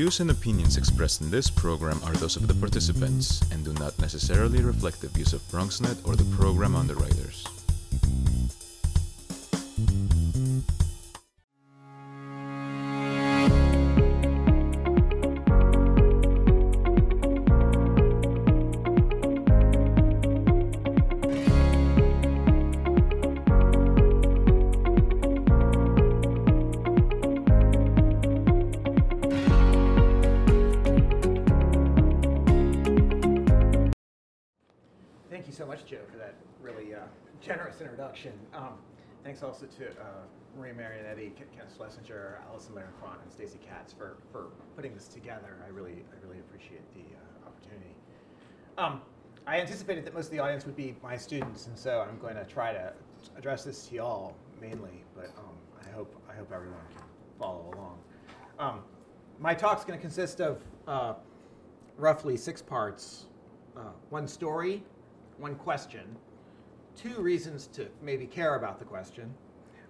views and opinions expressed in this program are those of the participants and do not necessarily reflect the views of BronxNet or the program underwriters. Thank you so much, Joe, for that really generous introduction. Thanks also to Maria Marianetti, Ken Schlesinger, Allison Laracron, and Stacy Katz for putting this together. I really appreciate the opportunity. I anticipated that most of the audience would be my students, and so I'm going to try to address this to y'all mainly, but I hope everyone can follow along. My talk's going to consist of roughly 6 parts: one story, one question, 2 reasons to maybe care about the question,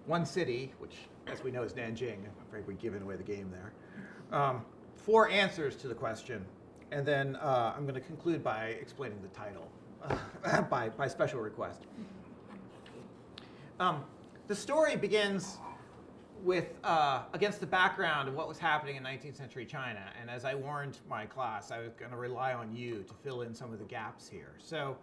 1 city, which as we know is Nanjing. I'm afraid we've given away the game there. 4 answers to the question, and then I'm going to conclude by explaining the title by special request. The story begins with against the background of what was happening in 19th century China, and as I warned my class, I was going to rely on you to fill in some of the gaps here. So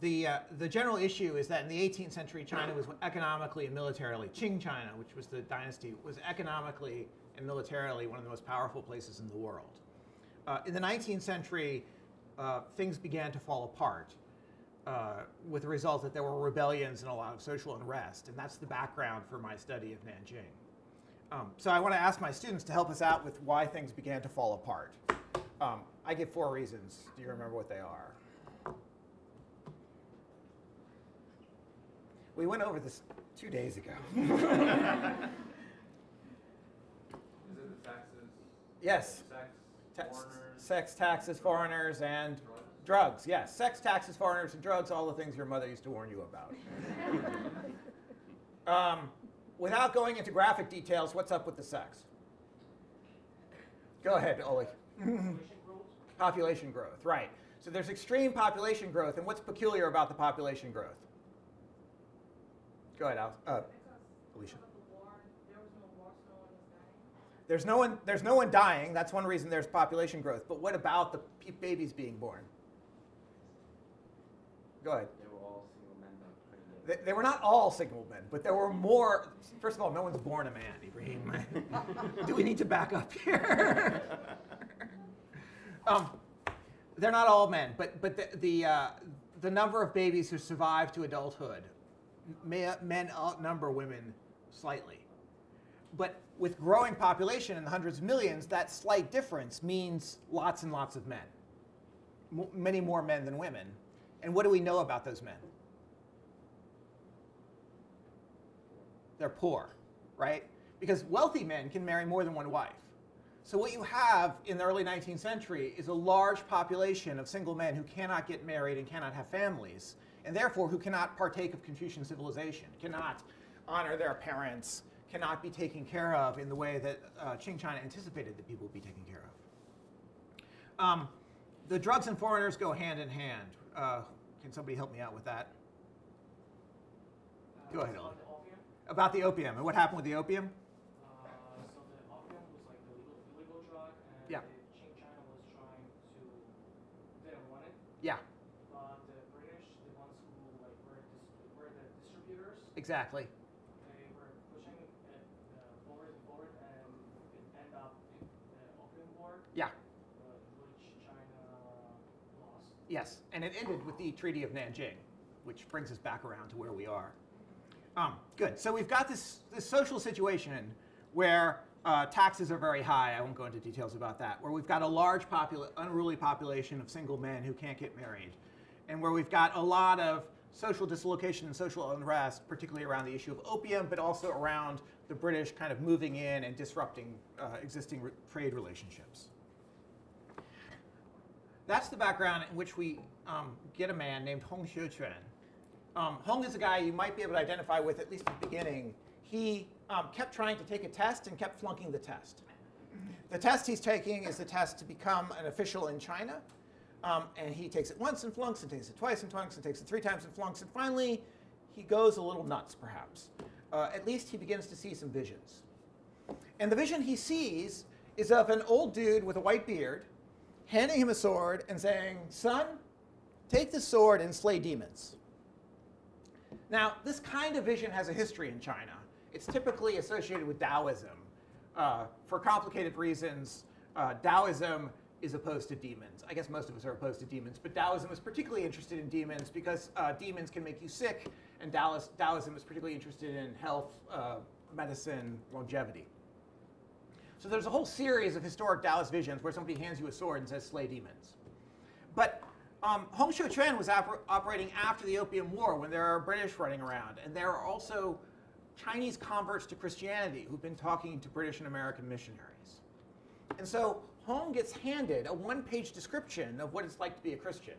the general issue is that in the 18th century, China was economically and militarily, Qing China, which was the dynasty, was economically and militarily one of the most powerful places in the world. In the 19th century, things began to fall apart with the result that there were rebellions and a lot of social unrest, and that's the background for my study of Nanjing. So I want to ask my students to help us out with why things began to fall apart. I give 4 reasons. Do you remember what they are? We went over this 2 days ago. Is it the taxes? Yes. Sex, foreigners? Sex, taxes, foreigners, and drugs. Yes. Sex, taxes, foreigners, and drugs, all the things your mother used to warn you about. Without going into graphic details, what's up with the sex? Go ahead, Oli. Population growth, right. So there's extreme population growth, and what's peculiar about the population growth? Go ahead, Alicia. There's no one dying. That's one reason there's population growth. But what about the babies being born? Go ahead. They were all single men. They were not all single men, but there were more. First of all, no one's born a man, Ibrahim. Do we need to back up here? They're not all men, but the number of babies who survive to adulthood, men outnumber women slightly. But with growing population in the hundreds of millions, that slight difference means lots and lots of men. Many more men than women. And what do we know about those men? They're poor, right? Because wealthy men can marry more than one wife. So what you have in the early 19th century is a large population of single men who cannot get married and cannot have families, and therefore who cannot partake of Confucian civilization, cannot honor their parents, cannot be taken care of in the way that Qing China anticipated that people would be taken care of. The drugs and foreigners go hand in hand. Can somebody help me out with that? Go ahead, Ellen. About the opium. And what happened with the opium? So the opium was like the illegal drug, and Yeah. Qing China was trying to, didn't want it. Yeah, But the British, the ones who like were the distributors, exactly. they were pushing it forward and forward, and it ended up in the opium war, Yeah, which China lost. yes. And it ended with the Treaty of Nanjing, which brings us back around to where we are. Good. So we've got this social situation where taxes are very high. I won't go into details about that. Where we've got a large unruly population of single men who can't get married. And where we've got a lot of social dislocation and social unrest, particularly around the issue of opium, but also around the British kind of moving in and disrupting existing trade relationships. That's the background in which we get a man named Hong Xiuquan. Hong is a guy you might be able to identify with, at least at the beginning. He kept trying to take a test and kept flunking the test. the test he's taking is the test to become an official in China. And he takes it once and flunks, and takes it twice and flunks, and takes it 3 times and flunks. And finally, he goes a little nuts, perhaps. At least he begins to see some visions. And the vision he sees is of an old dude with a white beard handing him a sword and saying, "Son, take this sword and slay demons." Now, this kind of vision has a history in China. It's typically associated with Taoism. For complicated reasons, Taoism is opposed to demons. I guess most of us are opposed to demons, but Taoism is particularly interested in demons because demons can make you sick, and Taoism is particularly interested in health, medicine, longevity. So there's a whole series of historic Taoist visions where somebody hands you a sword and says, "Slay demons." But Hong Xiuquan was operating after the Opium War when there are British running around, and there are also Chinese converts to Christianity who've been talking to British and American missionaries. And so Hong gets handed a 1-page description of what it's like to be a Christian.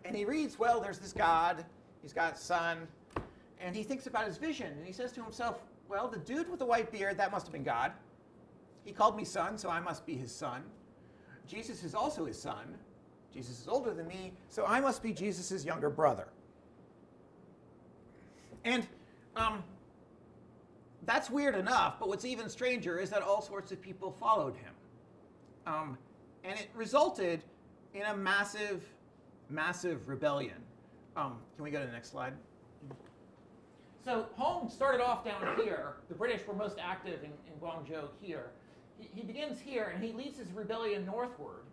And he reads, well, there's this God, he's got a son, and he thinks about his vision, and he says to himself, well, the dude with the white beard, that must have been God. He called me son, so I must be his son. Jesus is also his son. Jesus is older than me, so I must be Jesus' younger brother. And that's weird enough, but what's even stranger is that all sorts of people followed him. And it resulted in a massive, massive rebellion. Can we go to the next slide? So Hong started off down here. The British were most active in Guangzhou here. He begins here, and he leads his rebellion northward.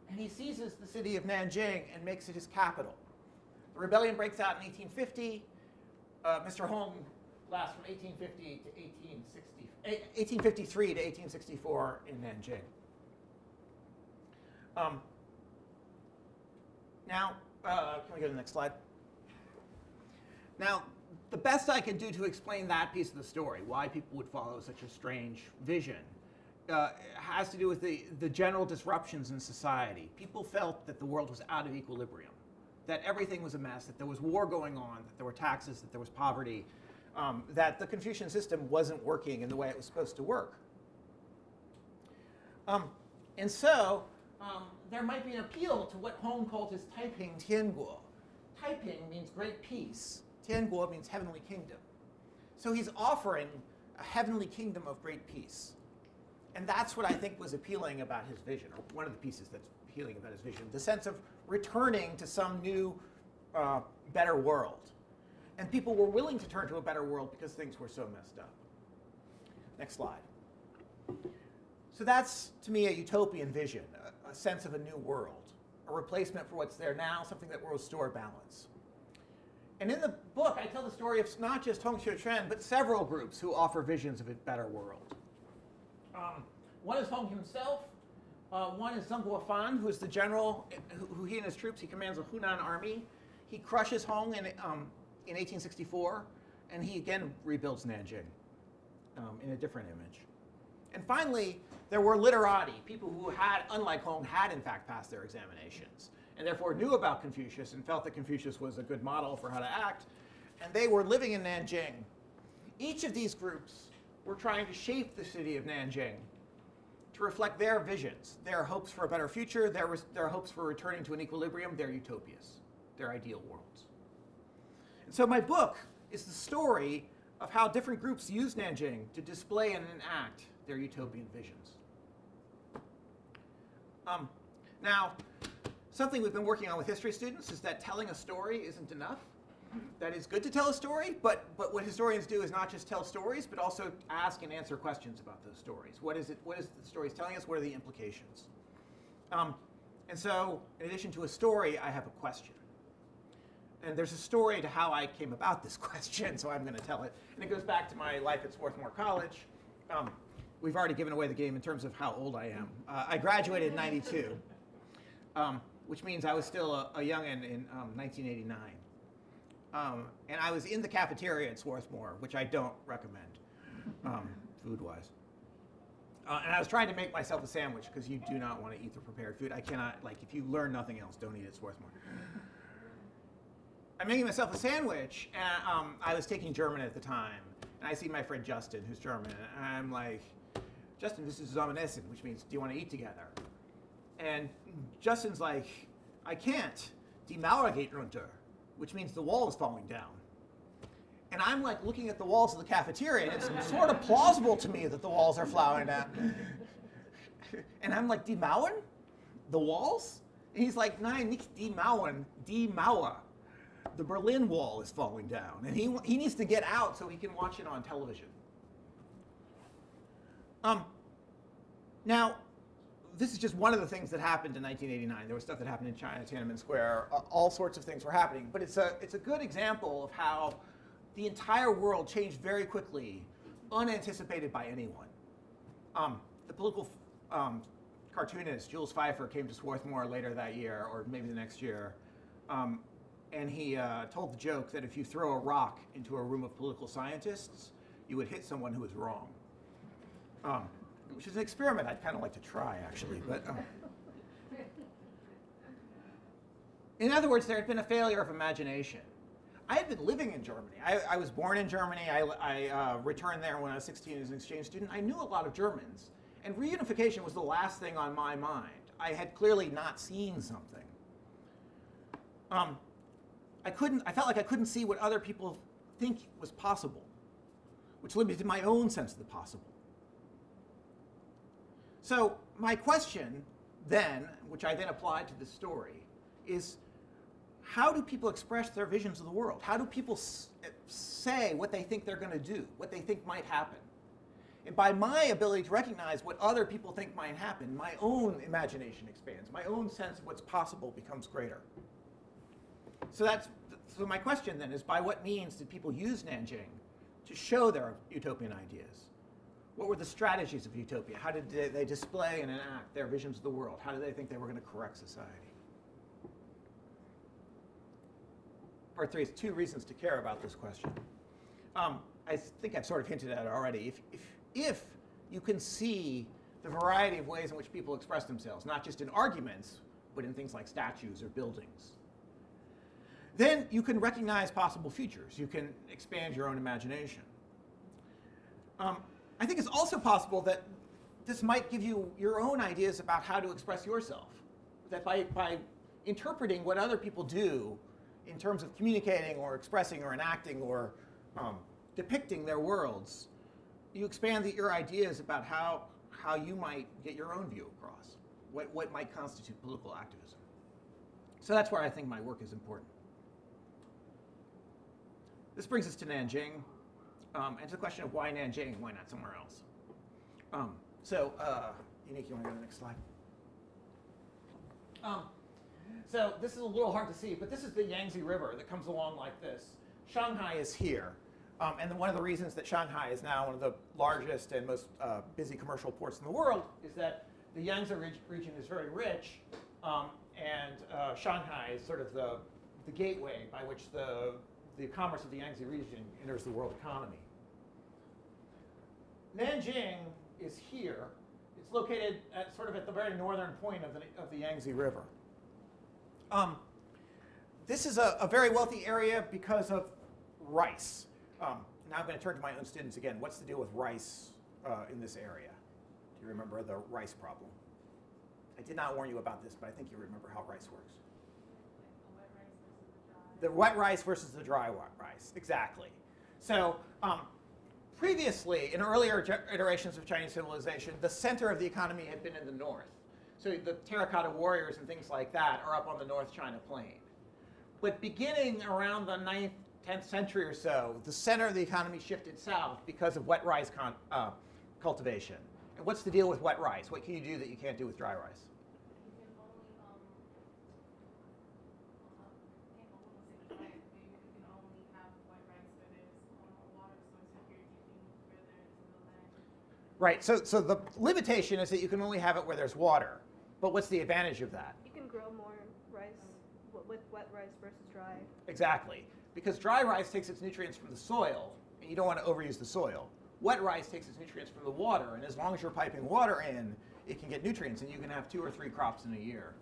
And he seizes the city of Nanjing and makes it his capital. The rebellion breaks out in 1850. Mr. Hong lasts from 1850 to 1853 to 1864 in Nanjing. Now, can we go to the next slide? Now, the best I can do to explain that piece of the story, why people would follow such a strange vision, has to do with the general disruptions in society. People felt that the world was out of equilibrium, that everything was a mess, that there was war going on, that there were taxes, that there was poverty, that the Confucian system wasn't working in the way it was supposed to work. And so there might be an appeal to what Hong called his Taiping Tianguo. Taiping means great peace. Tianguo means heavenly kingdom. So he's offering a heavenly kingdom of great peace. And that's what I think was appealing about his vision, or one of the pieces that's appealing about his vision, the sense of returning to some new, better world. And people were willing to turn to a better world because things were so messed up. Next slide. So that's, to me, a utopian vision, a sense of a new world, a replacement for what's there now, something that will restore balance. And in the book, I tell the story of not just Hong Xiuquan, but several groups who offer visions of a better world. One is Hong himself. One is Zheng Guofan, who is the general, who he and his troops, he commands a Hunan army. He crushes Hong in 1864, and he again rebuilds Nanjing in a different image. And finally, there were literati, people who had, unlike Hong, had in fact passed their examinations, and therefore knew about Confucius and felt that Confucius was a good model for how to act, and they were living in Nanjing. Each of these groups were trying to shape the city of Nanjing to reflect their visions, their hopes for a better future, their hopes for returning to an equilibrium, their utopias, their ideal worlds. And so my book is the story of how different groups use Nanjing to display and enact their utopian visions. Now, something we've been working on with history students is that telling a story isn't enough. That it's good to tell a story, but what historians do is not just tell stories, but also ask and answer questions about those stories. What is the stories telling us? What are the implications? And so, in addition to a story, I have a question. And there's a story to how I came about this question, so I'm going to tell it. And it goes back to my life at Swarthmore College. We've already given away the game in terms of how old I am. I graduated in '92, which means I was still a youngin' in 1989. And I was in the cafeteria at Swarthmore, which I don't recommend, food-wise. And I was trying to make myself a sandwich, because you do not want to eat the prepared food. I cannot, like, if you learn nothing else, don't eat at Swarthmore. I'm making myself a sandwich, and I was taking German at the time. And I see my friend Justin, who's German, and I'm like, Justin, this is Zusammenessen, which means, do you want to eat together? And Justin's like, I can't. Die Mauer geht runter, which means the wall is falling down. And I'm like looking at the walls of the cafeteria, and it's sort of plausible to me that the walls are falling down. And I'm like, die Mauern? The walls? And he's like, nein, nicht die Mauern, die Mauer. The Berlin Wall is falling down. And he needs to get out so he can watch it on television. Now, this is just one of the things that happened in 1989. There was stuff that happened in China, Tiananmen Square. All sorts of things were happening. But it's a good example of how the entire world changed very quickly, unanticipated by anyone. The political cartoonist Jules Pfeiffer came to Swarthmore later that year, or maybe the next year, and he told the joke that if you throw a rock into a room of political scientists, you would hit someone who was wrong. Which is an experiment I'd kind of like to try, actually. But in other words, there had been a failure of imagination. I had been living in Germany. I was born in Germany. I returned there when I was 16 as an exchange student. I knew a lot of Germans. And reunification was the last thing on my mind. I had clearly not seen something. I felt like I couldn't see what other people think was possible, which limited my own sense of the possible. So my question then, which I then applied to this story, is how do people express their visions of the world? How do people say what they think they're going to do, what they think might happen? And by my ability to recognize what other people think might happen, my own imagination expands. My own sense of what's possible becomes greater. So my question then is, by what means did people use Nanjing to show their utopian ideas? What were the strategies of utopia? How did they display and enact their visions of the world? How did they think they were going to correct society? Part 3 is 2 reasons to care about this question. I think I've sort of hinted at it already. If you can see the variety of ways in which people express themselves, not just in arguments, but in things like statues or buildings, then you can recognize possible futures. You can expand your own imagination. I think it's also possible that this might give you your own ideas about how to express yourself. That by interpreting what other people do in terms of communicating or expressing or enacting or depicting their worlds, you expand your ideas about how you might get your own view across, what might constitute political activism. So that's where I think my work is important. This brings us to Nanjing, and to the question of why Nanjing, why not somewhere else? Unique, you want to go to the next slide? So this is a little hard to see, but this is the Yangtze River that comes along like this. Shanghai is here. And one of the reasons that Shanghai is now one of the largest and most busy commercial ports in the world is that the Yangtze region is very rich, and Shanghai is sort of the gateway by which the commerce of the Yangtze region enters the world economy. Nanjing is here. It's located sort of at the very northern point of the Yangtze River. This is a very wealthy area because of rice. Now I'm going to turn to my own students again. What's the deal with rice in this area? Do you remember the rice problem? I did not warn you about this, but I think you remember how rice works. The wet rice versus the dry rice, exactly. So previously, in earlier iterations of Chinese civilization, the center of the economy had been in the north. So the terracotta warriors and things like that are up on the North China Plain. But beginning around the 9th, 10th century or so, the center of the economy shifted south because of wet rice cultivation. And what's the deal with wet rice? What can you do that you can't do with dry rice? Right, so the limitation is that you can only have it where there's water. But what's the advantage of that? You can grow more rice with wet rice versus dry. Exactly, because dry rice takes its nutrients from the soil, and you don't want to overuse the soil. Wet rice takes its nutrients from the water, and as long as you're piping water in, it can get nutrients, and you can have 2 or 3 crops in a year.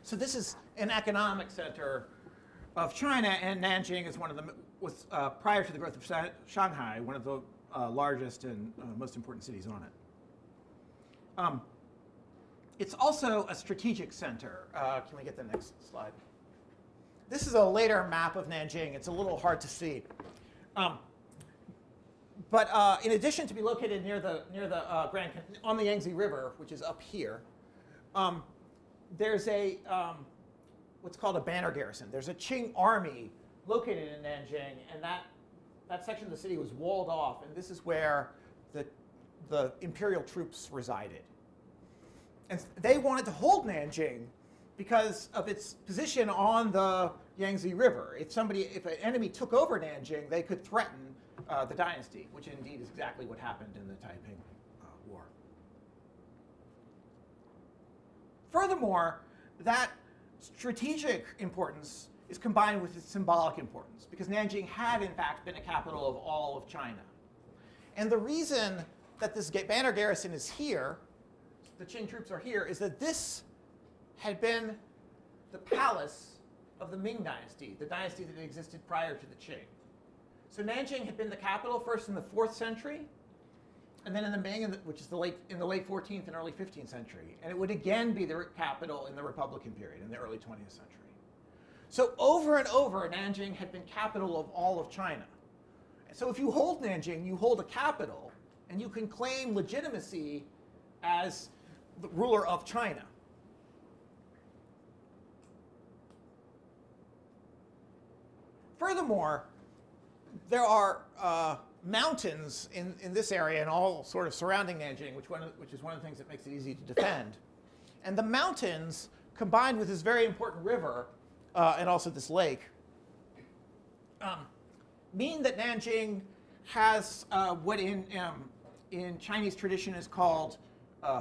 So this is an economic center of China, and Nanjing is one of the, prior to the growth of Shanghai, one of the largest and most important cities on it. It's also a strategic center. Can we get the next slide? This is a later map of Nanjing. It's a little hard to see. But in addition to be located near the on the Yangtze River, which is up here, there's a what's called a banner garrison. There's a Qing army located in Nanjing, and that section of the city was walled off, and this is where the imperial troops resided. And they wanted to hold Nanjing because of its position on the Yangtze River. If an enemy took over Nanjing, they could threaten the dynasty, which indeed is exactly what happened in the Taiping War. Furthermore, that strategic importance is combined with its symbolic importance, because Nanjing had, in fact, been a capital of all of China. And the reason that this banner garrison is here, the Qing troops are here, is that this had been the palace of the Ming dynasty, the dynasty that existed prior to the Qing. So Nanjing had been the capital first in the 4th century, and then in the Ming, which is in the late 14th and early 15th century. And it would again be the capital in the Republican period, in the early 20th century. So over and over, Nanjing had been capital of all of China. And so if you hold Nanjing, you hold a capital, and you can claim legitimacy as the ruler of China. Furthermore, there are mountains in this area and all sort of surrounding Nanjing, which is one of the things that makes it easy to defend. And the mountains, combined with this very important river and also this lake, mean that Nanjing has what in Chinese tradition is called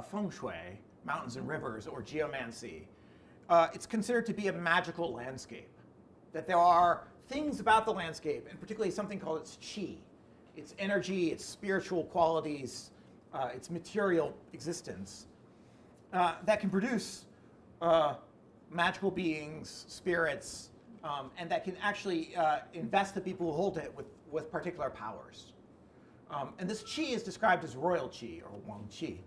feng shui, mountains and rivers, or geomancy. It's considered to be a magical landscape, that there are things about the landscape, and particularly something called its qi, its energy, its spiritual qualities, its material existence, that can produce magical beings, spirits, and that can actually invest the people who hold it with particular powers. And this qi is described as royal qi, or Wang qi.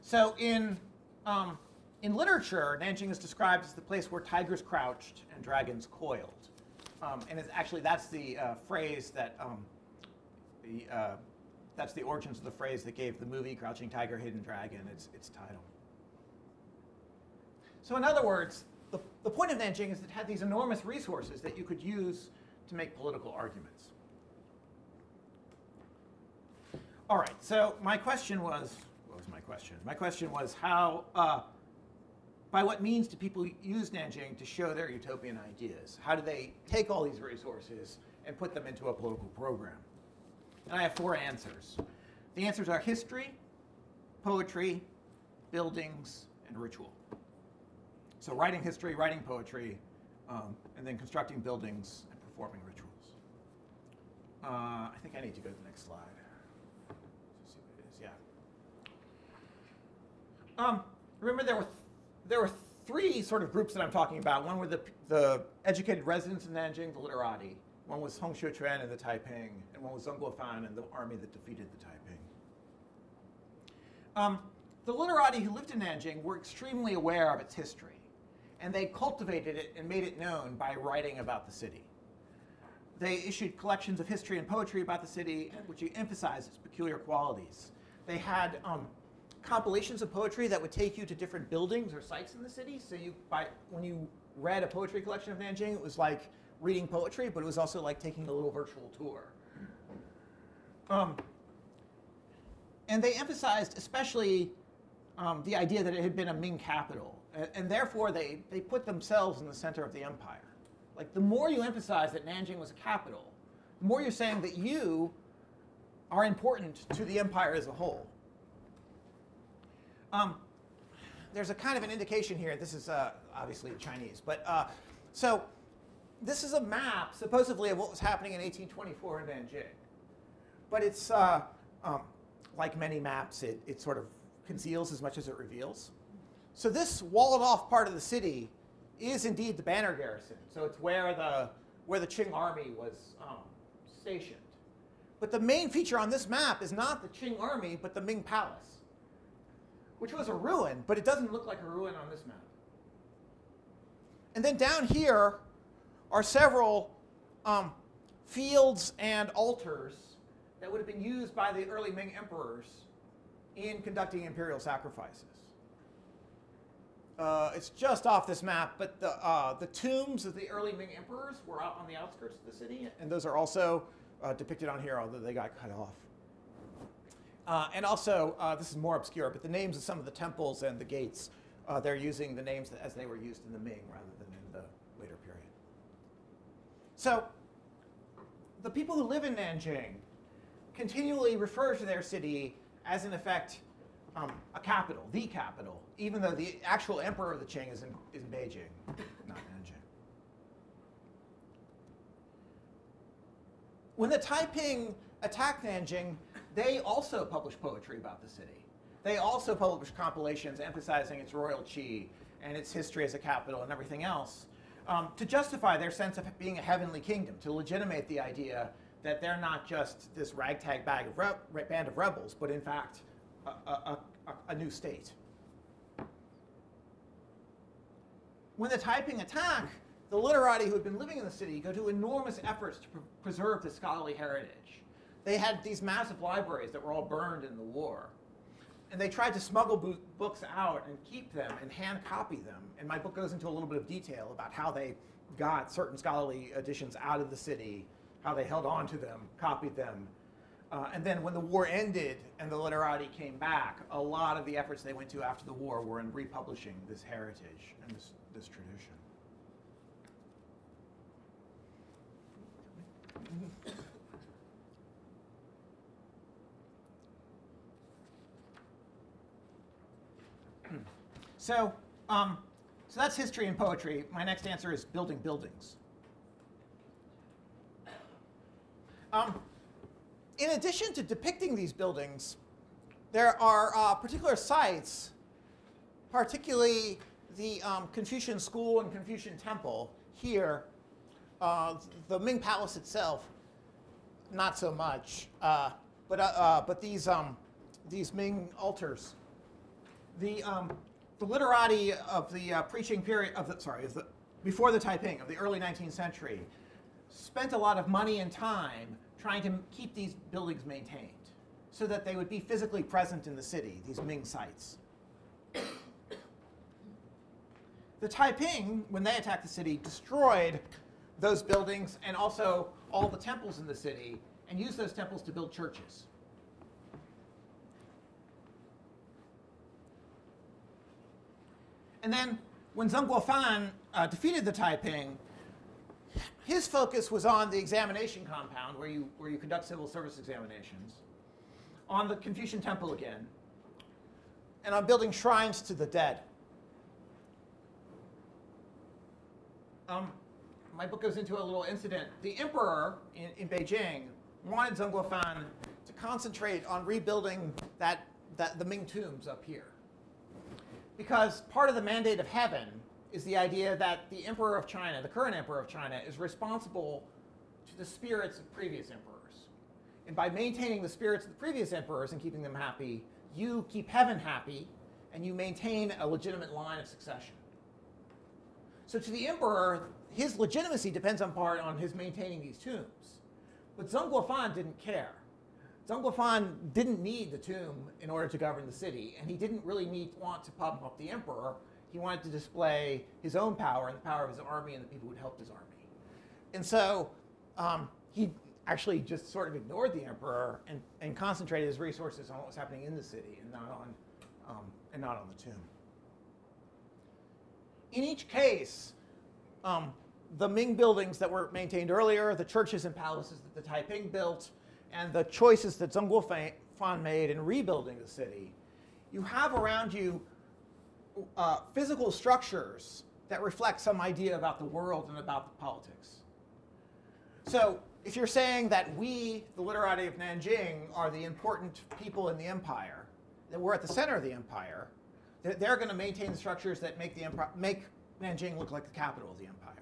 So in literature, Nanjing is described as the place where tigers crouched and dragons coiled. And that's the phrase that, that's the origins of the phrase that gave the movie Crouching Tiger, Hidden Dragon its title. So in other words, the point of Nanjing is that it had these enormous resources that you could use to make political arguments. All right, so my question was, what was my question? My question was how, by what means do people use Nanjing to show their utopian ideas? How do they take all these resources and put them into a political program? And I have 4 answers. The answers are history, poetry, buildings, and ritual. So writing history, writing poetry, and then constructing buildings and performing rituals. I think I need to go to the next slide. Let's see what it is. Yeah. Remember, there were 3 sort of groups that I'm talking about. One were the educated residents in Nanjing, the literati. One was Hong Xiuquan and the Taiping, and one was Zheng Guofan and the army that defeated the Taiping. The literati who lived in Nanjing were extremely aware of its history, and they cultivated it and made it known by writing about the city. They issued collections of history and poetry about the city, which emphasized its peculiar qualities. They had compilations of poetry that would take you to different buildings or sites in the city. So when you read a poetry collection of Nanjing, it was like reading poetry, but it was also like taking a little virtual tour. And they emphasized especially the idea that it had been a Ming capital. And therefore, they put themselves in the center of the empire. Like, the more you emphasize that Nanjing was a capital, the more you're saying that you are important to the empire as a whole. There's a kind of an indication here. This is obviously Chinese. But so this is a map, supposedly, of what was happening in 1824 in Nanjing. But it's, like many maps, it sort of conceals as much as it reveals. So this walled off part of the city is indeed the banner garrison. So it's where the Qing army was stationed. But the main feature on this map is not the Qing army, but the Ming Palace, which was a ruin, but it doesn't look like a ruin on this map. And then down here are several fields and altars that would have been used by the early Ming emperors in conducting imperial sacrifices. It's just off this map, but the tombs of the early Ming emperors were out on the outskirts of the city, and those are also depicted on here, although they got cut off. And also, this is more obscure, but the names of some of the temples and the gates, they're using the names as they were used in the Ming rather than in the later period. So the people who live in Nanjing continually refer to their city as, in effect, a capital, the capital, even though the actual emperor of the Qing is in Beijing, not Nanjing. When the Taiping attacked Nanjing, they also published poetry about the city. They also published compilations emphasizing its royal qi and its history as a capital and everything else to justify their sense of being a heavenly kingdom, to legitimate the idea that they're not just this ragtag band of rebels, but in fact a new state. When the Taiping attack, the literati who had been living in the city go to enormous efforts to preserve the scholarly heritage. They had these massive libraries that were all burned in the war. And they tried to smuggle books out and keep them and hand copy them. And my book goes into a little bit of detail about how they got certain scholarly editions out of the city, how they held on to them, copied them. And then when the war ended and the literati came back, a lot of the efforts they went to after the war were in republishing this heritage and this tradition. So that's history and poetry. My next answer is building buildings. In addition to depicting these buildings, there are particular sites, particularly the Confucian School and Confucian Temple here. The Ming Palace itself, not so much, but these Ming altars. The literati of the preaching period before the Taiping of the early 19th century spent a lot of money and time trying to keep these buildings maintained so that they would be physically present in the city, these Ming sites. The Taiping, when they attacked the city, destroyed those buildings and also all the temples in the city and used those temples to build churches. And then when Zheng Guofan defeated the Taiping, his focus was on the examination compound where you conduct civil service examinations, on the Confucian Temple again, and on building shrines to the dead. My book goes into a little incident. The emperor in Beijing wanted Zheng Guofan to concentrate on rebuilding the Ming tombs up here. Because part of the mandate of heaven is the idea that the emperor of China, the current emperor of China, is responsible to the spirits of previous emperors. And by maintaining the spirits of the previous emperors and keeping them happy, you keep heaven happy, and you maintain a legitimate line of succession. So to the emperor, his legitimacy depends in part on his maintaining these tombs. But Zheng Guofan didn't care. Zheng Guofan didn't need the tomb in order to govern the city, and he didn't really want to pump up the emperor. He wanted to display his own power and the power of his army and the people who had helped his army. And so he actually just sort of ignored the emperor and concentrated his resources on what was happening in the city and not on the tomb. In each case, the Ming buildings that were maintained earlier, the churches and palaces that the Taiping built, and the choices that Zheng Guofan made in rebuilding the city, you have around you physical structures that reflect some idea about the world and about the politics. So if you're saying that we, the literati of Nanjing, are the important people in the empire, that we're at the center of the empire, they're going to maintain the structures that make Nanjing look like the capital of the empire.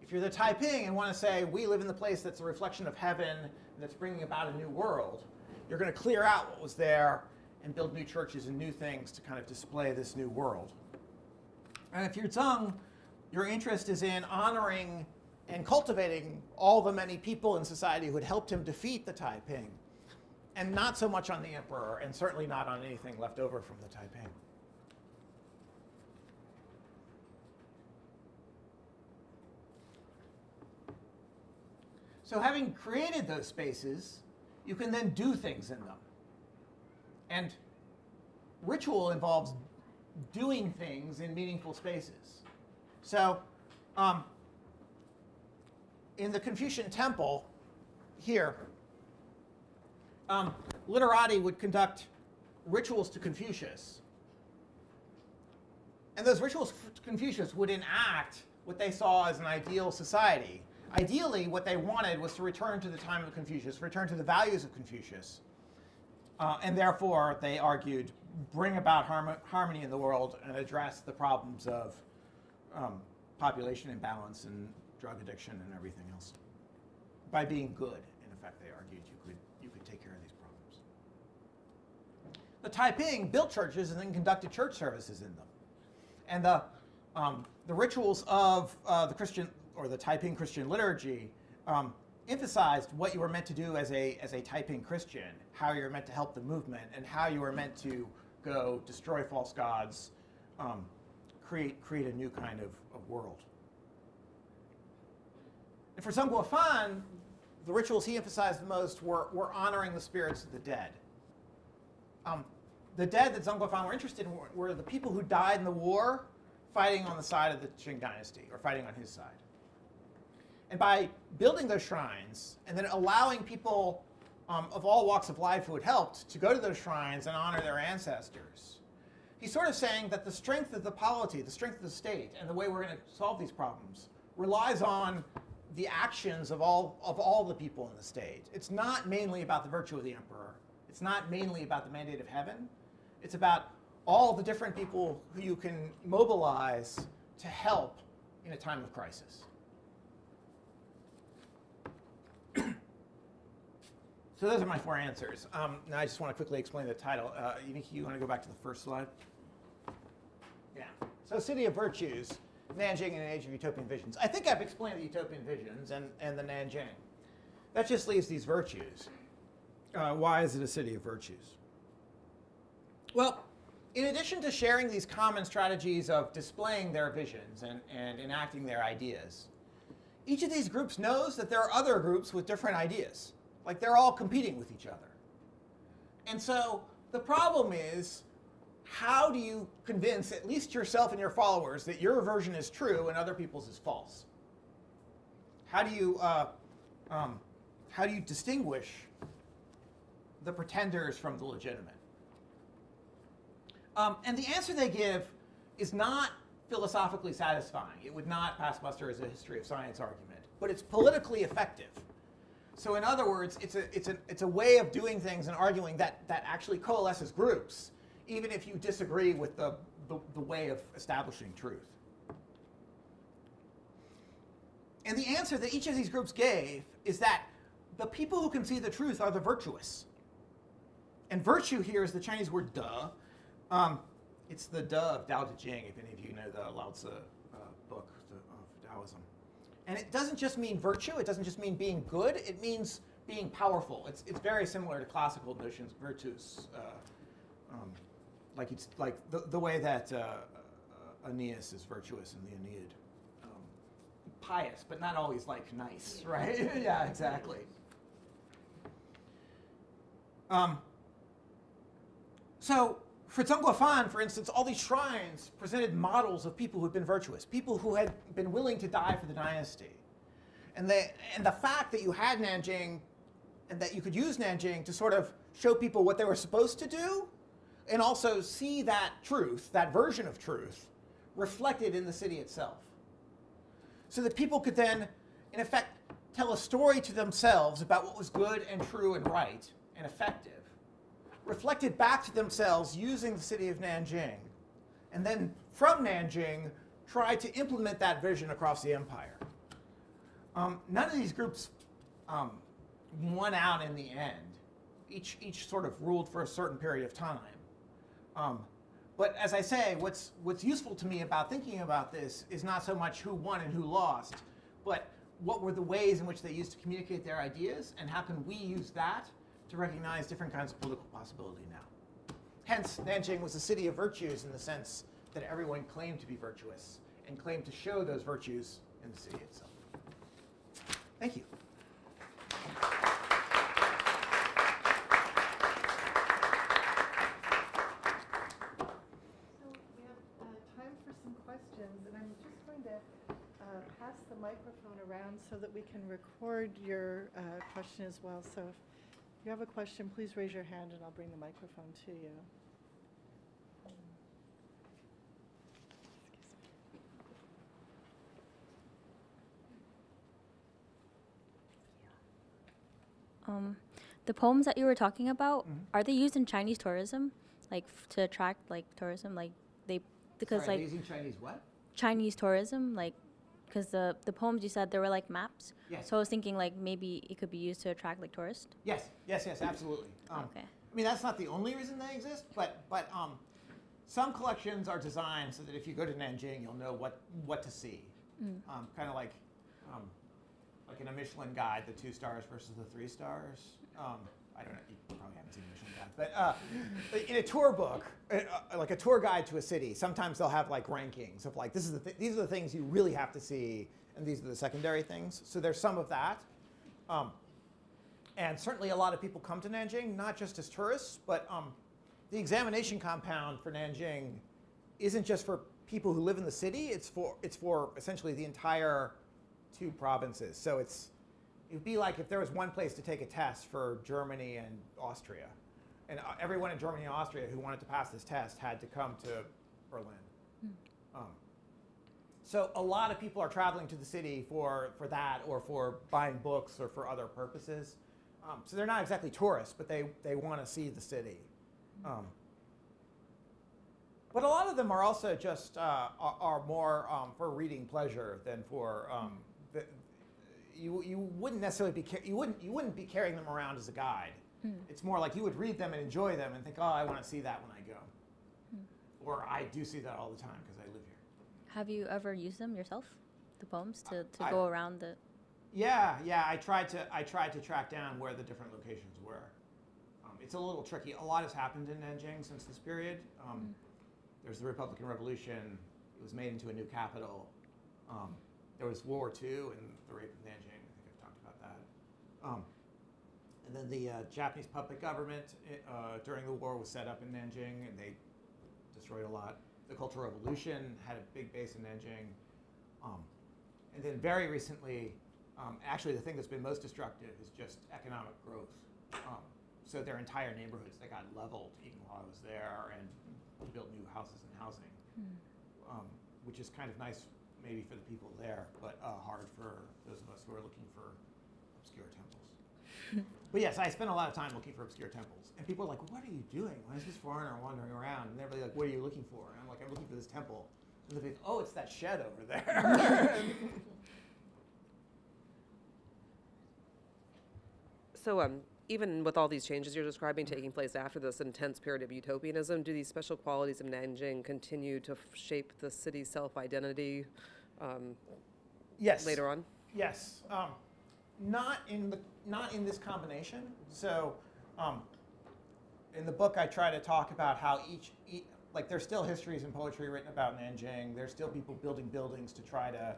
If you're the Taiping and want to say, we live in the place that's a reflection of heaven, that's bringing about a new world, you're going to clear out what was there and build new churches and new things to kind of display this new world. And if you're Zheng, your interest is in honoring and cultivating all the many people in society who had helped him defeat the Taiping, and not so much on the emperor, and certainly not on anything left over from the Taiping. So having created those spaces, you can then do things in them. And ritual involves doing things in meaningful spaces. So in the Confucian temple here, literati would conduct rituals to Confucius. And those rituals to Confucius would enact what they saw as an ideal society. Ideally, what they wanted was to return to the time of Confucius, return to the values of Confucius. And therefore, they argued, bring about harmony in the world and address the problems of population imbalance and drug addiction and everything else. By being good, in effect, they argued you could take care of these problems. The Taiping built churches and then conducted church services in them. And the rituals of the Christian, or the Taiping Christian liturgy, emphasized what you were meant to do as a Taiping Christian, how you were meant to help the movement, and how you were meant to go destroy false gods, create a new kind of world. And for Zheng Guofan, the rituals he emphasized the most were honoring the spirits of the dead. The dead that Zheng Guofan were interested in were the people who died in the war fighting on the side of the Qing dynasty, or fighting on his side. And by building those shrines and then allowing people of all walks of life who had helped to go to those shrines and honor their ancestors, he's sort of saying that the strength of the polity, the strength of the state, and the way we're going to solve these problems relies on the actions of all the people in the state. It's not mainly about the virtue of the emperor. It's not mainly about the mandate of heaven. It's about all the different people who you can mobilize to help in a time of crisis. So those are my 4 answers. Now I just want to quickly explain the title. You want to go back to the first slide? Yeah. So City of Virtues, Nanjing in an Age of Utopian Visions. I think I've explained the utopian visions and the Nanjing. That just leaves these virtues. Why is it a city of virtues? Well, in addition to sharing these common strategies of displaying their visions and enacting their ideas, each of these groups knows that there are other groups with different ideas. Like they're all competing with each other. And so the problem is, how do you convince at least yourself and your followers that your version is true and other people's is false? How do you distinguish the pretenders from the legitimate? And the answer they give is not philosophically satisfying. It would not pass muster as a history of science argument, but it's politically effective. So in other words, it's a way of doing things and arguing that actually coalesces groups, even if you disagree with the way of establishing truth. And the answer that each of these groups gave is that the people who can see the truth are the virtuous. And virtue here is the Chinese word de. It's the de of Tao Te Ching, if any of you know the Lao Tzu book of Taoism. And it doesn't just mean virtue. It doesn't just mean being good. It means being powerful. It's very similar to classical notions of virtues, like the way that Aeneas is virtuous in the Aeneid. Pious, but not always like nice, right? Yeah, exactly. So for Zheng Guofan, for instance, all these shrines presented models of people who had been virtuous, people who had been willing to die for the dynasty. And the fact that you had Nanjing and that you could use Nanjing to sort of show people what they were supposed to do and also see that truth, that version of truth, reflected in the city itself. So that people could then, in effect, tell a story to themselves about what was good and true and right and effective, reflected back to themselves using the city of Nanjing, and then from Nanjing, try to implement that vision across the empire. None of these groups won out in the end. Each sort of ruled for a certain period of time. But as I say, what's useful to me about thinking about this is not so much who won and who lost, but what were the ways in which they used to communicate their ideas, and how can we use that to recognize different kinds of political possibility now. Hence, Nanjing was a city of virtues in the sense that everyone claimed to be virtuous and claimed to show those virtues in the city itself. Thank you. So we have time for some questions, and I'm just going to pass the microphone around so that we can record your question as well. So if you have a question, please raise your hand and I'll bring the microphone to you. The poems that you were talking about, Mhm. are they used in Chinese tourism, like to attract like tourism, like because Sorry, like using Chinese what? Chinese tourism, like because the poems you said they were like maps. Yes. So I was thinking like maybe it could be used to attract like tourists. Yes, absolutely. Okay. I mean, that's not the only reason they exist, but some collections are designed so that if you go to Nanjing, you'll know what to see. Kind of like in a Michelin guide, the 2 stars versus the 3 stars. I don't know, you probably haven't seen a Michelin guide, but in a tour book, like a tour guide to a city, sometimes they'll have like rankings of like, these are the things you really have to see, and these are the secondary things. So there's some of that. And certainly a lot of people come to Nanjing, not just as tourists, but the examination compound for Nanjing isn't just for people who live in the city, it's for essentially the entire 2 provinces. So it'd be like if there was one place to take a test for Germany and Austria, and everyone in Germany and Austria who wanted to pass this test had to come to Berlin. So a lot of people are traveling to the city for that, or for buying books, or for other purposes. So they're not exactly tourists, but they want to see the city. But a lot of them are also just are more for reading pleasure than for you wouldn't necessarily you wouldn't be carrying them around as a guide. It's more like you would read them and enjoy them and think, oh, I want to see that when I go, or I do see that all the time because I live here. Have you ever used them yourself, the poems, to go around the? Yeah. I tried to track down where the different locations were. It's a little tricky. A lot has happened in Nanjing since this period. There's the Republican Revolution. It was made into a new capital. There was World War II and the rape of Nanjing. I think I've talked about that. And then the Japanese puppet government during the war was set up in Nanjing, and they destroyed a lot. The Cultural Revolution had a big base in Nanjing. And then very recently, actually the thing that's been most destructive is just economic growth. So their entire neighborhoods, they got leveled even while I was there, and built new houses and housing, which is kind of nice maybe for the people there, but hard for those of us who are looking for obscure temples. But yes, I spent a lot of time looking for obscure temples. And people are like, what are you doing? Why is this foreigner wandering around? And they're like, what are you looking for? And I'm like, I'm looking for this temple. And they're like, oh, it's that shed over there. So even with all these changes you're describing taking place after this intense period of utopianism, do these special qualities of Nanjing continue to shape the city's self-identity Yes. later on? Yes. Not in this combination. So in the book, I try to talk about how each like there's still histories and poetry written about Nanjing. There's still people building buildings to try to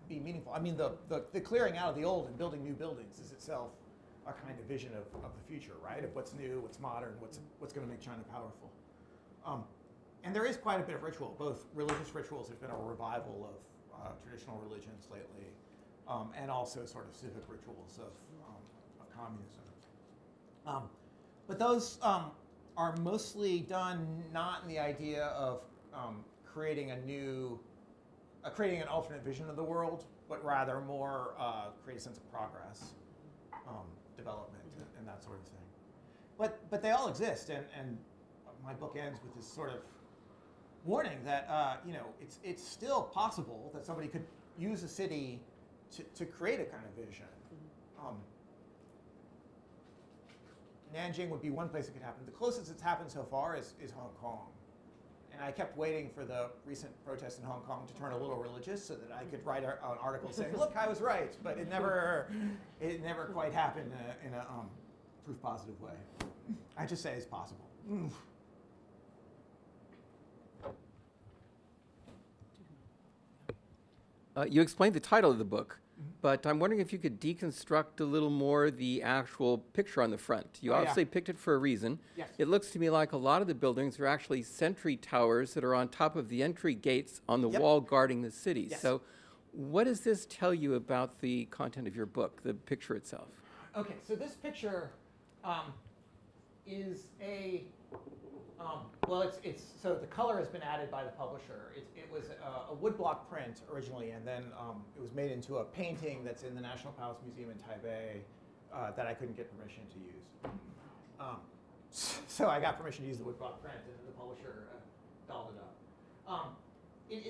be meaningful. I mean, the clearing out of the old and building new buildings is itself a kind of vision of the future, right? Of what's new, what's modern, what's going to make China powerful. And there is quite a bit of ritual, both religious rituals. There's been a revival of traditional religions lately, and also sort of civic rituals of communism. But those are mostly done not in the idea of creating an alternate vision of the world, but rather more create a sense of progress, development, and that sort of thing. But they all exist, and my book ends with this sort of warning that it's still possible that somebody could use a city to create a kind of vision. Nanjing would be one place it could happen. The closest it's happened so far is Hong Kong. And I kept waiting for the recent protests in Hong Kong to turn a little religious so that I could write an article saying, look, I was right. But it never quite happened in a proof positive way. I just say it's possible. You explained the title of the book, but I'm wondering if you could deconstruct a little more the actual picture on the front. You obviously picked it for a reason. Yes. It looks to me like a lot of the buildings are actually sentry towers that are on top of the entry gates on the wall guarding the city. Yes. So what does this tell you about the content of your book, the picture itself? Okay, so this picture is a, well, so the color has been added by the publisher. It was a woodblock print originally, and then it was made into a painting that's in the National Palace Museum in Taipei that I couldn't get permission to use. So I got permission to use the woodblock print, and the publisher dolled it up. It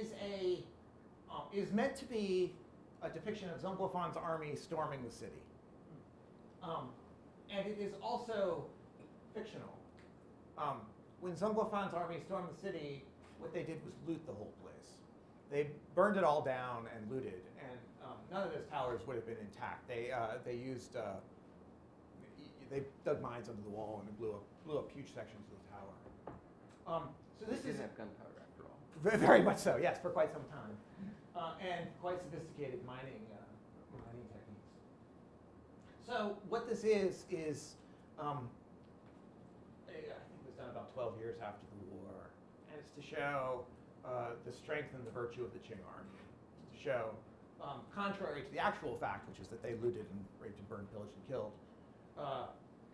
is meant to be a depiction of Zhongguofan's army storming the city. And it is also fictional. When Zhongguofan's army stormed the city, what they did was loot the whole place. They burned it all down and looted, and none of those towers would have been intact. They dug mines under the wall and blew up huge sections of the tower. So this is have gunpowder after all. very much so, yes, for quite some time, and quite sophisticated mining techniques. So what this is I think it was done about 12 years after the war, and it's to show the strength and the virtue of the Qing army. To show, contrary to the actual fact, which is that they looted and raped and burned, pillaged and killed,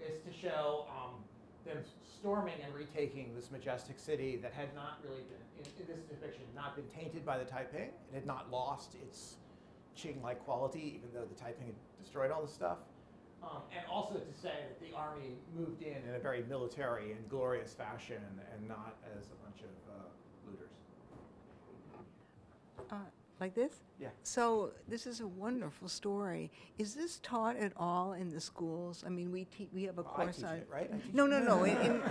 is to show them storming and retaking this majestic city that had not really been, in this depiction, not been tainted by the Taiping. It had not lost its Qing-like quality, even though the Taiping had destroyed all this stuff. And also to say that the army moved in a very military and glorious fashion and not as a bunch of looters. Like this? Yeah. So this is a wonderful story. Is this taught at all in the schools? I mean, we have a I course teach on it, right? I teach No, it. no, no. In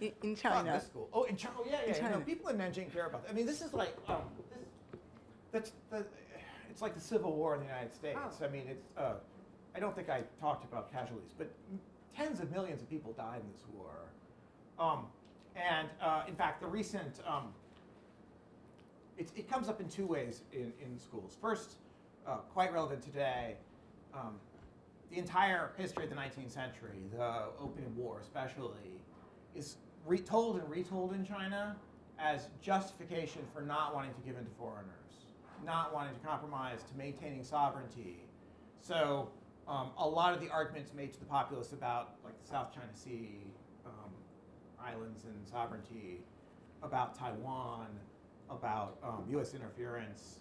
Not China. this school. Oh, in China. Oh, yeah. China. No, people in Nanjing care about that. I mean, this is like it's like the Civil War in the United States. Oh. I mean, it's. I don't think I talked about casualties, but tens of millions of people died in this war. In fact, the recent. It comes up in two ways in schools. First, quite relevant today, the entire history of the 19th century, the Opium War especially, is retold and retold in China as justification for not wanting to give in to foreigners, not wanting to compromise, to maintaining sovereignty. So a lot of the arguments made to the populace about like the South China Sea, islands and sovereignty, about Taiwan, about U.S. interference,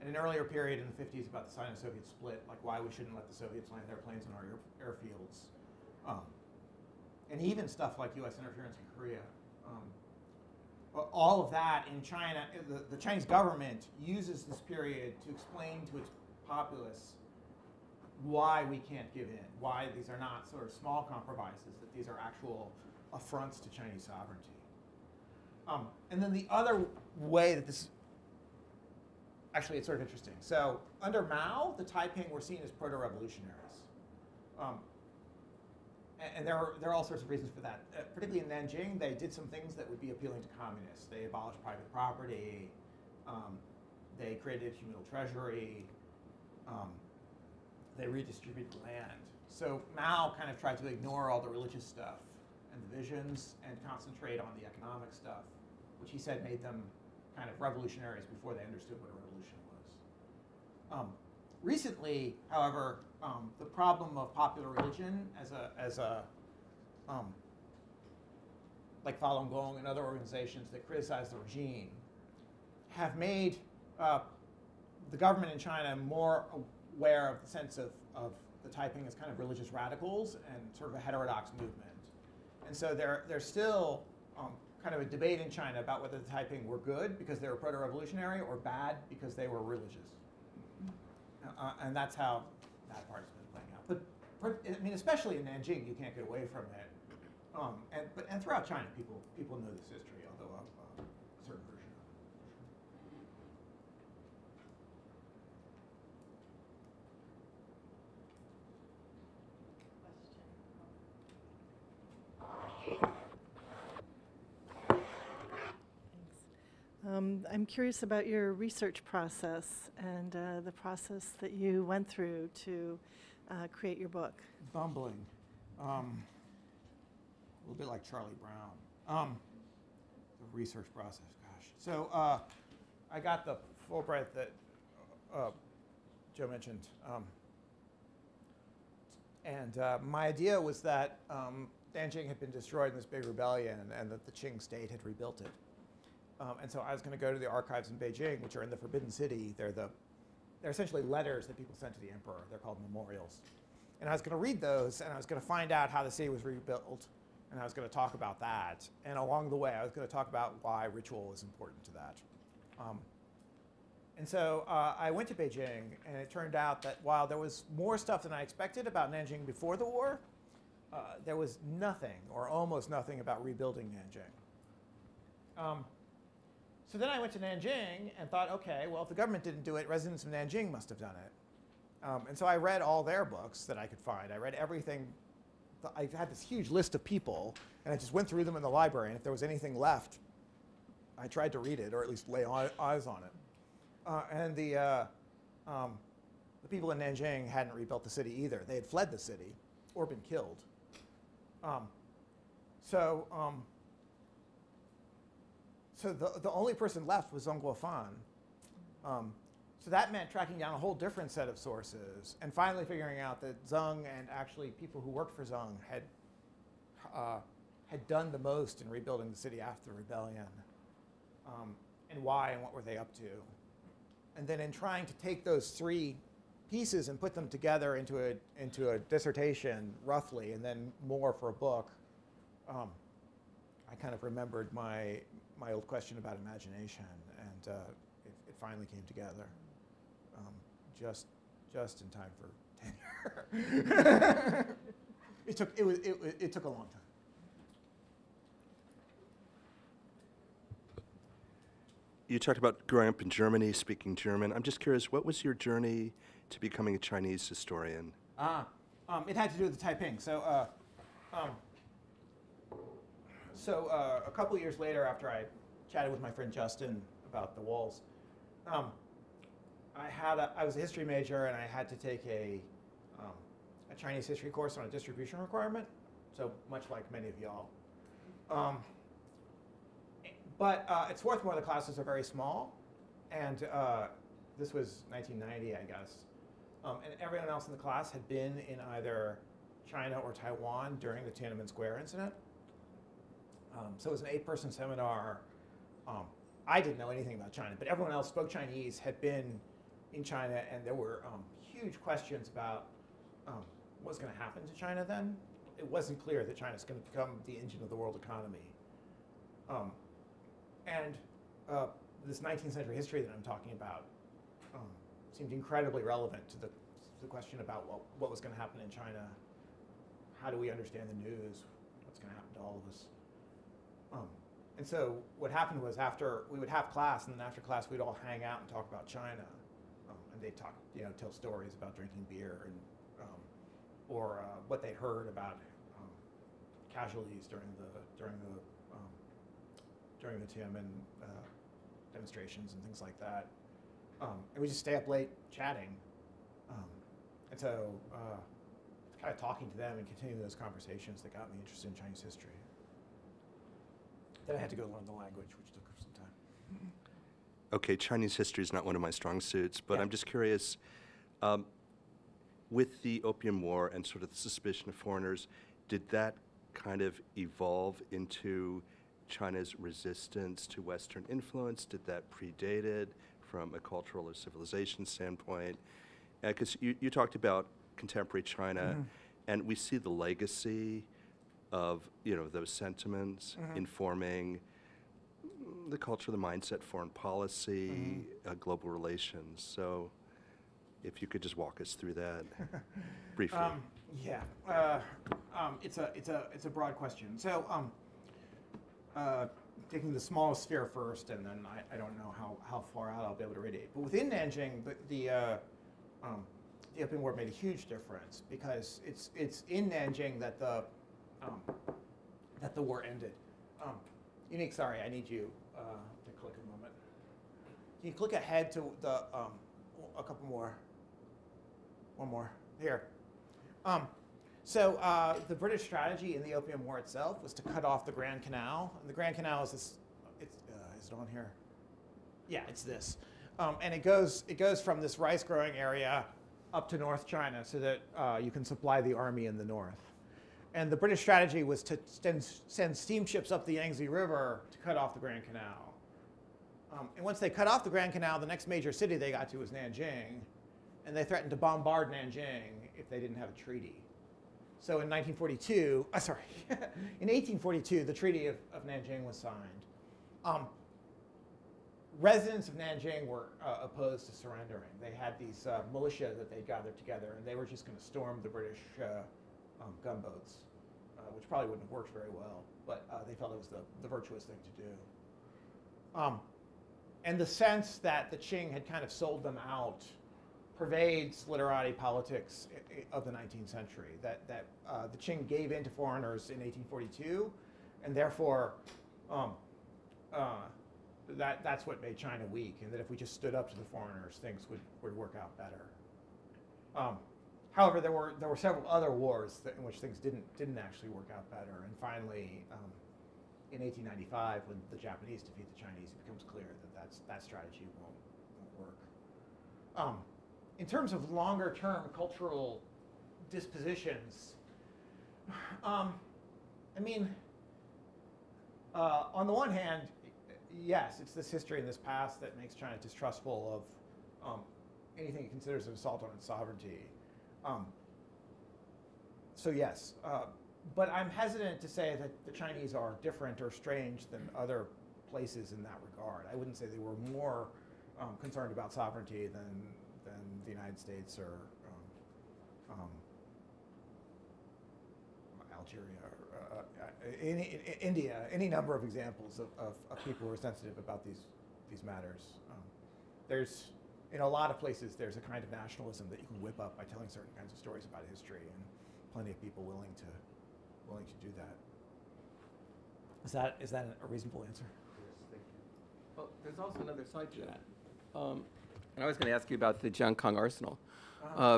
in an earlier period in the 50s about the Sino-Soviet split, like why we shouldn't let the Soviets land their planes on our airfields, and even stuff like U.S. interference in Korea. All of that in China, the Chinese government uses this period to explain to its populace why we can't give in, why these are not sort of small compromises, that these are actual affronts to Chinese sovereignty. And then the other way that this, actually it's sort of interesting. So under Mao, the Taiping were seen as proto-revolutionaries. And there are all sorts of reasons for that. Particularly in Nanjing, they did some things that would be appealing to communists. They abolished private property. They created a communal treasury. They redistributed land. So Mao kind of tried to ignore all the religious stuff and the visions and concentrate on the economic stuff, which he said made them kind of revolutionaries before they understood what a revolution was. Recently, however, the problem of popular religion as a like Falun Gong and other organizations that criticize the regime have made the government in China more aware of the sense of the Taiping as kind of religious radicals and sort of a heterodox movement. And so there's still kind of a debate in China about whether the Taiping were good because they were proto-revolutionary or bad because they were religious. And that's how that part has been playing out. But I mean, especially in Nanjing, you can't get away from it. And throughout China, people know this history, although a certain version of I'm curious about your research process and the process that you went through to create your book. bumbling. A little bit like Charlie Brown. The research process, gosh. So I got the Fulbright that Joe mentioned. And my idea was that Nanjing had been destroyed in this big rebellion and that the Qing state had rebuilt it. And so I was going to go to the archives in Beijing, which are in the Forbidden City. They're essentially letters that people sent to the emperor. They're called memorials. And I was going to read those, and I was going to find out how the city was rebuilt, and I was going to talk about that. And along the way, I was going to talk about why ritual is important to that. And so I went to Beijing, and it turned out that while there was more stuff than I expected about Nanjing before the war, there was nothing, or almost nothing, about rebuilding Nanjing. So then I went to Nanjing and thought, okay, well, if the government didn't do it, residents of Nanjing must have done it. And so I read all their books that I could find. I read everything. I had this huge list of people, and I just went through them in the library. And if there was anything left, I tried to read it, or at least lay eyes on it. And the people in Nanjing hadn't rebuilt the city either. They had fled the city or been killed. So the only person left was Zhong Guofan. So that meant tracking down a whole different set of sources, and finally figuring out that Zheng and actually people who worked for Zheng had done the most in rebuilding the city after the rebellion, and why and what were they up to. And then in trying to take those three pieces and put them together into a dissertation, roughly, and then more for a book, I kind of remembered my old question about imagination, and it finally came together, just in time for tenure. It took a long time. You talked about growing up in Germany, speaking German. I'm just curious, what was your journey to becoming a Chinese historian? It had to do with the Taiping. So a couple years later, after I chatted with my friend Justin about the walls, I was a history major, and I had to take a Chinese history course on a distribution requirement, so much like many of y'all. But at Swarthmore, the classes are very small, and this was 1990, I guess. And everyone else in the class had been in either China or Taiwan during the Tiananmen Square incident. So it was an 8-person seminar. I didn't know anything about China, but everyone else spoke Chinese, had been in China, and there were huge questions about what was going to happen to China then. It wasn't clear that China's going to become the engine of the world economy. And this 19th century history that I'm talking about seemed incredibly relevant to the question about what was going to happen in China. How do we understand the news? What's going to happen to all of us? And so what happened was, after we would have class, and then after class we'd all hang out and talk about China, and they'd talk, tell stories about drinking beer and or what they'd heard about casualties during the Tiananmen demonstrations and things like that. And we just stay up late chatting, and so kind of talking to them and continuing those conversations that got me interested in Chinese history. Then I had to go learn the language, which took some time. Okay, Chinese history is not one of my strong suits, but Yeah. I'm just curious, with the Opium War and sort of the suspicion of foreigners, did that kind of evolve into China's resistance to Western influence? Did that predate it from a cultural or civilization standpoint? Because you talked about contemporary China, and we see the legacy of those sentiments informing the culture, the mindset, foreign policy, global relations. So if you could just walk us through that briefly. Yeah, it's a broad question. So, taking the smallest sphere first, and then I don't know how far out I'll be able to radiate. But within Nanjing, the Opium War made a huge difference because it's in Nanjing that the war ended. Unique, sorry, I need you to click a moment. Can you click ahead to the a couple more? One more here. So the British strategy in the Opium War itself was to cut off the Grand Canal. And the Grand Canal is this. Is it on here? Yeah, it's this. And it goes from this rice-growing area up to North China so that you can supply the army in the north. And the British strategy was to send steamships up the Yangtze River to cut off the Grand Canal. And once they cut off the Grand Canal, the next major city they got to was Nanjing. And they threatened to bombard Nanjing if they didn't have a treaty. So in 1942, in 1842, the Treaty of Nanjing was signed. Residents of Nanjing were opposed to surrendering. They had these militia that they gathered together, and they were just going to storm the British gunboats, which probably wouldn't have worked very well, but they felt it was the virtuous thing to do. And the sense that the Qing had kind of sold them out pervades literati politics of the 19th century, that the Qing gave in to foreigners in 1842, and therefore that's what made China weak, and that if we just stood up to the foreigners, things would work out better. However, there were several other wars in which things didn't actually work out better, and finally, in 1895, when the Japanese defeat the Chinese, it becomes clear that that strategy won't work. In terms of longer-term cultural dispositions, I mean, on the one hand, yes, it's this history and this past that makes China distrustful of anything it considers an assault on its sovereignty. So yes, but I'm hesitant to say that the Chinese are different or strange than other places in that regard. I wouldn't say they were more concerned about sovereignty than the United States or Algeria or India. Any number of examples of people who are sensitive about these matters. There's in a lot of places there's a kind of nationalism that you can whip up by telling certain kinds of stories about history, and plenty of people willing to do that. Is that a reasonable answer? Yes, thank you. Well, there's also another side to that. And I was going to ask you about the Jiangkang Arsenal,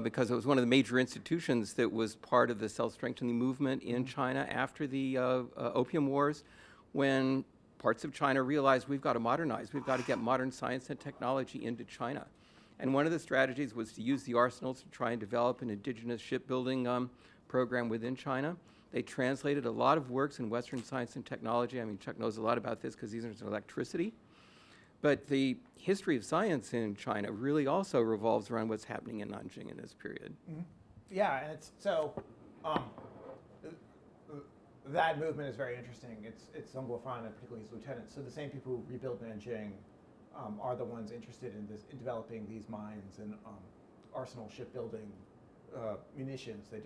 because it was one of the major institutions that was part of the self-strengthening movement in China after the Opium Wars, when parts of China realized we've got to modernize, we've got to get modern science and technology into China. And one of the strategies was to use the arsenals to try and develop an indigenous shipbuilding program within China. They translated a lot of works in Western science and technology. I mean, Chuck knows a lot about this because he's interested in electricity. But the history of science in China really also revolves around what's happening in Nanjing in this period. Mm-hmm. Yeah, and it's so that movement is very interesting. It's Zhong Guofan and particularly his lieutenants. So the same people who rebuilt Nanjing are the ones interested in developing these mines and arsenal shipbuilding, munitions. They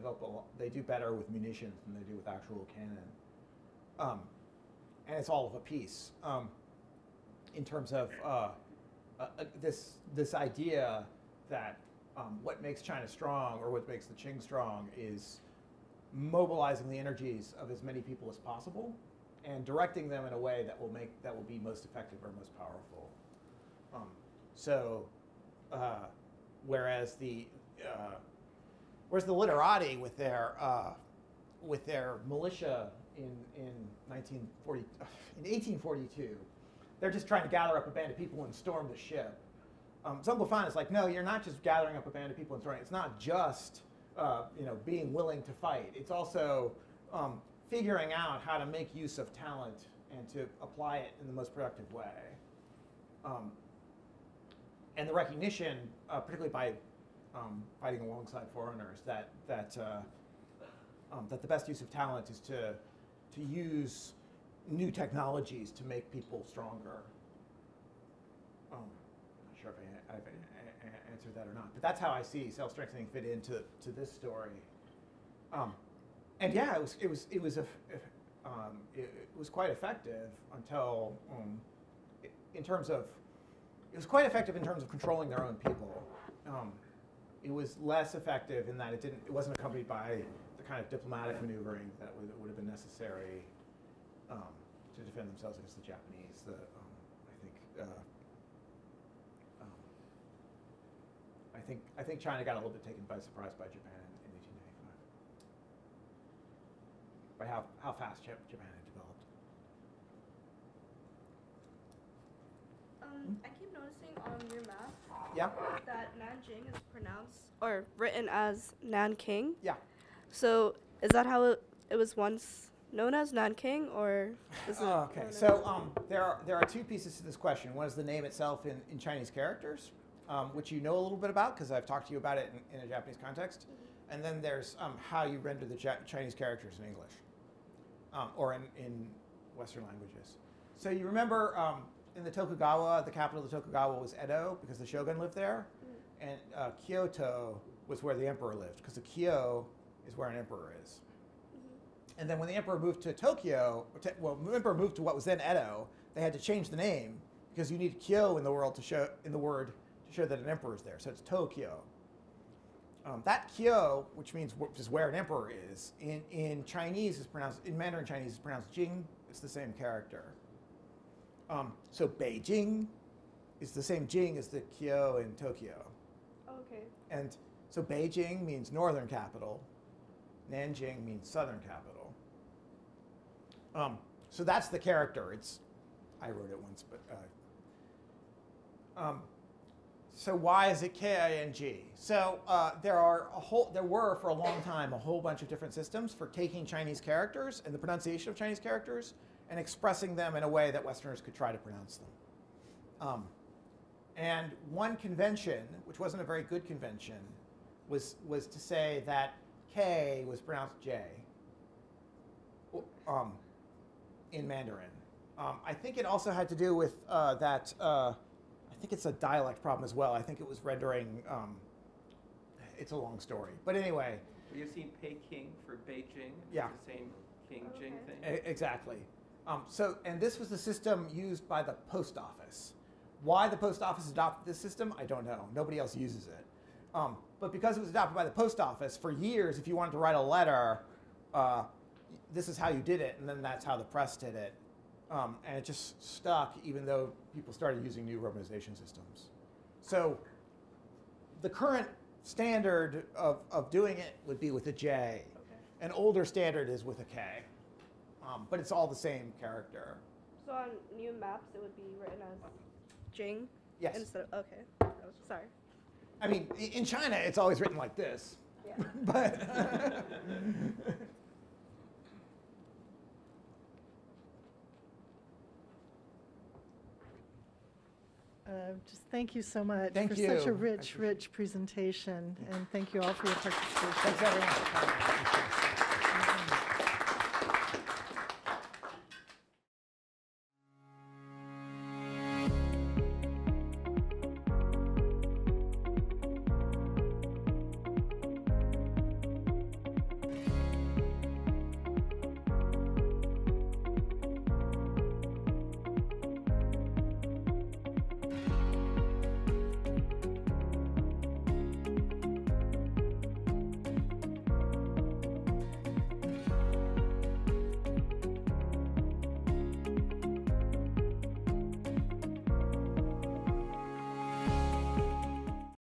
do better with munitions than they do with actual cannon. And it's all of a piece. In terms of this idea that what makes China strong or what makes the Qing strong is mobilizing the energies of as many people as possible and directing them in a way that will be most effective or most powerful. Whereas the literati with their militia in 1842. They're just trying to gather up a band of people and storm the ship. Zhong Guofan is like, no, you're not just gathering up a band of people and storming. It's not just being willing to fight. It's also figuring out how to make use of talent and to apply it in the most productive way. And the recognition, particularly by fighting alongside foreigners, that the best use of talent is to use new technologies to make people stronger. I'm not sure if I answered that or not, but that's how I see self-strengthening fit into this story. And yeah, it was quite effective until it was quite effective in terms of controlling their own people. It was less effective in that it wasn't accompanied by the kind of diplomatic maneuvering that would have been necessary to defend themselves against the Japanese. I think China got a little bit taken by surprise by Japan in 1895, by how fast Japan had developed. I keep noticing on your map Yeah. that Nanjing is pronounced or written as Nanking. Yeah. So is that how it was once known as Nanking, or is it? Okay. So there are two pieces to this question. One is the name itself in Chinese characters, which you know a little bit about because I've talked to you about it in a Japanese context. And then there's how you render the Chinese characters in English or in Western languages. So you remember in the Tokugawa, the capital of the Tokugawa was Edo because the shogun lived there. And Kyoto was where the emperor lived because the Kyo is where an emperor is. And then when the emperor moved to Tokyo, the emperor moved to what was then Edo, they had to change the name because you need Kyo in the word to show that an emperor is there. So it's Tokyo. That Kyo, which is where an emperor is, in Chinese is pronounced, in Mandarin Chinese is pronounced Jing. It's the same character. So Beijing is the same Jing as the Kyo in Tokyo. Okay. And so Beijing means northern capital. Nanjing means southern capital. So that's the character. I wrote it once, but so why is it K-I-N-G? So there were for a long time a whole bunch of different systems for taking Chinese characters and the pronunciation of Chinese characters and expressing them in a way that Westerners could try to pronounce them. And one convention, which wasn't a very good convention, was to say that K was pronounced J in Mandarin. I think it also had to do with that. I think it's a dialect problem as well. I think it was rendering. It's a long story, but anyway. You've seen Peking for Beijing. Yeah. It's the same King-Jing thing. Exactly. And this was the system used by the post office. Why the post office adopted this system, I don't know. Nobody else uses it. But because it was adopted by the post office, for years, if you wanted to write a letter, this is how you did it, and then that's how the press did it. And it just stuck, even though people started using new romanization systems. So the current standard of doing it would be with a J. Okay. An older standard is with a K. But it's all the same character. So on new maps, it would be written as Jing? Yes. Instead of, okay. Oh, sorry. I mean, in China, it's always written like this. Yeah. But Just thank you so much Thank for you. such a rich presentation, and thank you all for your participation. thanks everyone for coming.